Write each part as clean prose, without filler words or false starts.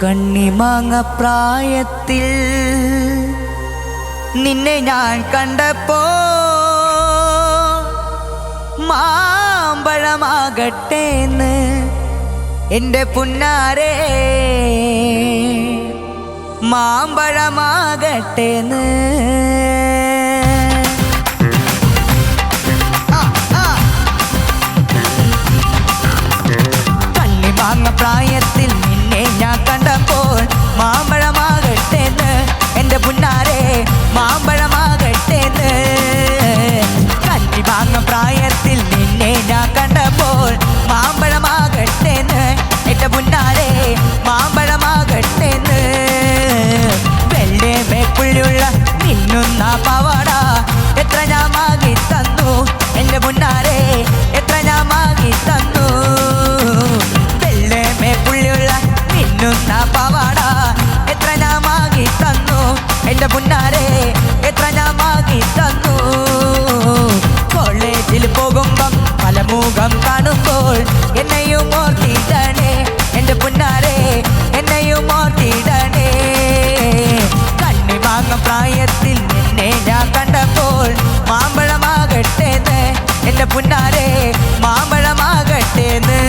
കണ്ണിമാങ്ങ പ്രായത്തിൽ നിന്നെ ഞാൻ കണ്ടപ്പോ മാമ്പഴമാകട്ടേന്ന് എൻ്റെ പുന്നാരേ, മാമ്പഴമാകട്ടേന്ന്. കണ്ണിമാങ്ങ പ്രായത്തിൽ നിന്നെ ഞാൻ കണ്ടപ്പോൾ മാമ്പഴമാകട്ടേന്ന് എൻ്റെ പുന്നാരേ, മാമ്പഴമാകട്ടേന്ന്. കണ്ണിമാങ്ങ പ്രായത്തിൽ നിന്നെ ഞാൻ കണ്ടപ്പോൾ മാമ്പഴമാകട്ടേന്ന് എൻ്റെ പുന്നാരേ, മാമ്പഴമാകട്ടേന്ന്. വെള്ളേ മേപ്പുള്ളിയുള്ള മിന്നുന്ന പാവാട എത്ര ഞാൻ വാങ്ങി തന്നു എൻ്റെ പുന്നാരേ, എത്ര ഞാൻ വാങ്ങി തന്നു. വെള്ളേ മേപ്പുള്ളിയുള്ള മിന്നുന്ന പാവാട എത്ര ഞാൻ വാങ്ങി തന്നു എൻ്റെ പുന്നാരേ, എത്ര ഞാൻ വാങ്ങി തന്നു. കോളേജിൽ പോകുമ്പം പല മുഖം കാണുമ്പോൾ എന്നെയും ഓർത്തിടണേ എൻ്റെ പുന്നാരേ, എന്നെയും ഓർത്തിടണേ. കണ്ണിമാങ്ങ പ്രായത്തിൽ നിന്നെ ഞാൻ കണ്ടപ്പോൾ മാമ്പഴമാകട്ടേന്ന് എൻ്റെ പുന്നാരേ, മാമ്പഴമാകട്ടേന്ന്.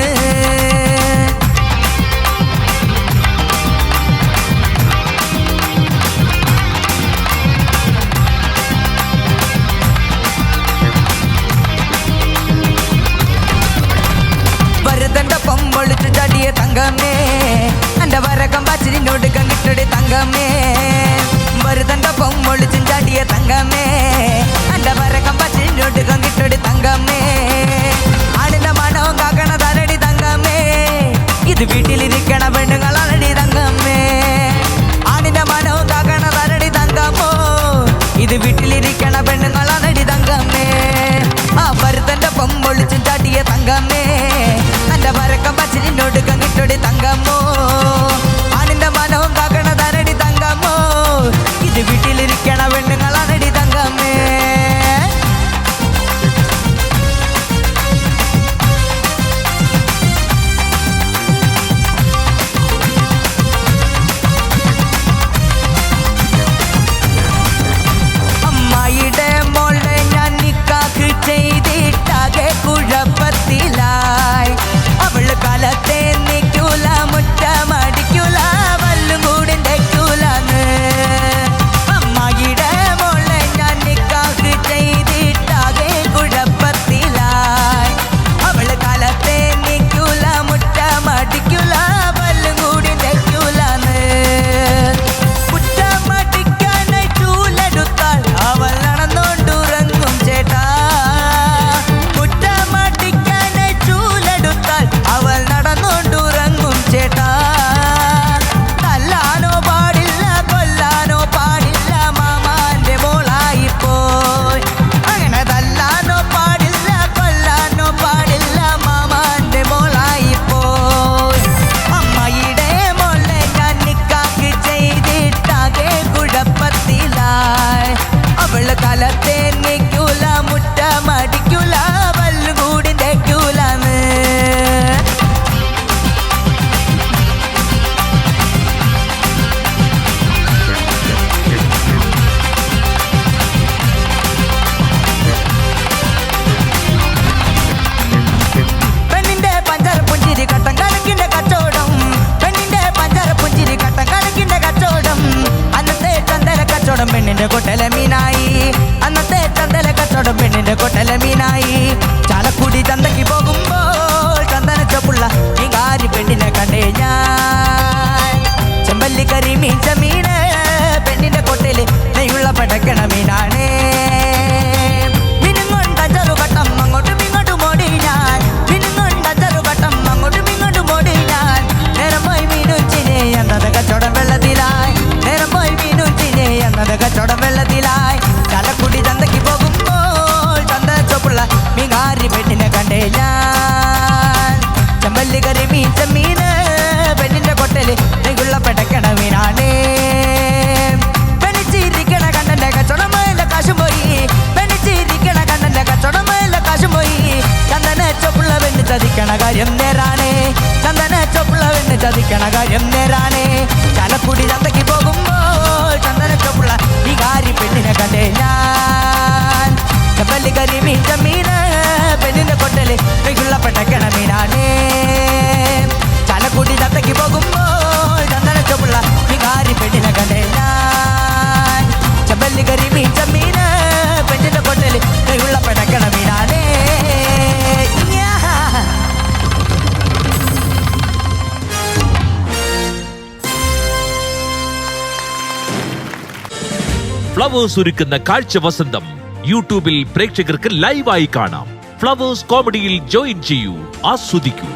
വരുതന്റെ പൊമ്പൊളിച്ചു ചടിയ തങ്കമ്മേ, എൻ്റെ വരകം പച്ചിനോട് കങ്ങിട്ടടി തങ്കമ്മേ. വരുതന്റെ പൊമ്പൊളിച്ചും ചടിയ തങ്കമ്മേ, എൻ്റെ വരകം പച്ചിനോട് കങ്ങിട്ടടി തങ്കമ്മേ. ആടിന്റെ മണവും കാക്കണ തലടി തങ്കമ്മേ, ഇത് വീട്ടിലിരിക്കണ പെണ്ണുങ്ങളടി തങ്കമ്മേ. ആടിന്റെ മണവും കാക്കണ തലടി തങ്കമ്മോ, ഇത് വീട്ടിലിരിക്കണ പെണ്ണുങ്ങളടി തങ്കമ്മേ. ആ വരുതന്റെ പൊമ്പൊളിച്ചും ചടിയ തങ്കമ്മേ, എൻ്റെ വരക്കം പച്ചിനോട് കങ്ങിട്ടടി തങ്കമ്മോ. ആണിന്റെ മനവും കാക്കണ തരടി തങ്കമ്മോ, ഇത് വീട്ടിലിരിക്കണ പെണ്ണുങ്ങളടി തങ്കമ്മേ. അമ്മായിയുടെ മോളെ ഞാൻ നിക്കാഹ് ചെയ്തിട്ടാകെ കുഴപ്പത്തിലായി. അവള് കാലത്തെ നിൽക്കൂല, മുറ്റമടിക്കൂല, വല്ലും കൂടി തെക്കൂലാന്ന്. അമ്മായിയുടെ മോളെ ഞാൻ നിക്കാഹ് ചെയ്തിട്ടാകെ കുഴപ്പത്തിലായി. അവള് കാലത്തെ നിൽക്കൂല, മുറ്റമടിക്കൂല, വല്ലും കൂടി തെക്കൂലാന്ന്. മുറ്റമടിക്കാനായി ചൂലെടുത്താൽ അവൾ നടന്നോണ്ടുറങ്ങും ചേട്ടാ. മുറ്റമടിക്കാനായി ചൂലെടുത്താൽ അവൾ നടന്നോണ്ടുറങ്ങും ചേട്ടാ. തല്ലാനോ പാടില്ല, കൊല്ലാനോ പാടില്ല, മാമാന്റെ മോളായിപ്പോയി. അങ്ങനെ തല്ലാനോ പാടില്ല, കൊല്ലാനോ പാടില്ല, മാമാന്റെ മോളായിപ്പോയി. അമ്മയുടെ മോളെ ഞാൻ നിക്കാഹ് ചെയ്തിട്ടാകെ കുഴപ്പത്തിലായി. അവള് കാലത്തെ നിൽക്കൂല, മുറ്റമടിക്കൂല, വല്ലും കൂടി തെക്കൂലാന്ന്. പെണ്ണിന്റെ പഞ്ചാര പുഞ്ചിരി കട്ടൻ കണക്കിന്റെ കച്ചവടം, പെണ്ണിന്റെ പഞ്ചാര പുഞ്ചിരി കട്ടൻ കണക്കിന്റെ കച്ചവടം. അന്നത്തെ ചന്തല കച്ചവടം പെണ്ണിന്റെ കൊട്ടല മീനായി. അന്നത്തെ ചന്തല കച്ചവടം പെണ്ണിന്റെ കൊട്ടല മീനായി. ചാലക്കുടി ചന്തയ്ക്ക് പോകുമ്പോൾ ചന്ദന ചൊപ്പുള്ള ഈ കാരി പെണ്ണിനെ കണ്ടേ ഞാൻ. ചെമ്പല്ലി കറി മീൻ ചെമ്മീന് പെണ്ണിന്റെ കൊട്ടയില് നെയ്യുള്ള പടക്കണ മീനാണേ. മിനുങ്ങൊണ്ടഞ്ചറു കട്ടം അങ്ങോട്ടും ഇങ്ങോട്ടും ഓടി ഞാൻ. മിനുങ്ങൊണ്ടഞ്ചറു കട്ടം അങ്ങോട്ടും ഇങ്ങോട്ടും ഓടി ഞാൻ. നേരം പോയി മീനും ചിനെ എന്നത് കച്ചവടം വെള്ളത്തിലായി. നേരം പോയി മീനും ചിനെ എന്നത് കച്ചവടം വെള്ളത്തിലായി. ചാലക്കുടി ചന്തയ്ക്ക് പോകുമ്പോൾ ചന്ദന ചൊപ്പുള്ള മീൻകാരി പെണ്ണിനെ കണ്ടേ ഞാൻ. ചെമ്പല്ലി കറി മീൻ ചെമ്മീന് പെണ്ണിന്റെ കൊട്ടല് നെയ്യുള്ള പടക്കണ മീനാണേ. പെണ്ണിച്ചിരിക്കണ കണ്ണന്റെ കച്ചവടമല്ല കാശും പോയി. പെണ്ണിച്ചിരിക്കണ കണ്ണന്റെ കച്ചവടമല്ല കാശും പോയി. ചന്ദന ചൊപ്പുള്ള പെണ്ണ് ചതിക്കണ കാര്യം നേരാണേ. ചന്ദന ചൊപ്പുള്ള പെണ്ണ് ചതിക്കണ കാര്യം നേരാണേ. പടക്കണ മീനാണേ ചാലക്കുടി ചന്തയ്ക്ക് പോകുമ്പോൾ ചന്ദന ചുവള്ള വികാരി പെണ്ണിനെ കണ്ടേ ഞാൻ ചെമ്പല്ലി കരി മീൻ ചെമ്മീന് പെണ്ണിന്റെ കൊട്ടല് കൈയുള്ള പടക്കണ മീനാണേ ഫ്ലവേഴ്സ് ഒരുക്കുന്ന കാഴ്ച വസന്തം യൂട്യൂബിൽ പ്രേക്ഷകർക്ക് ലൈവായി കാണാം. ഫ്ലവേഴ്സ് കോമഡിയിൽ ജോയിൻ ചെയ്യൂ, ആസ്വദിക്കൂ.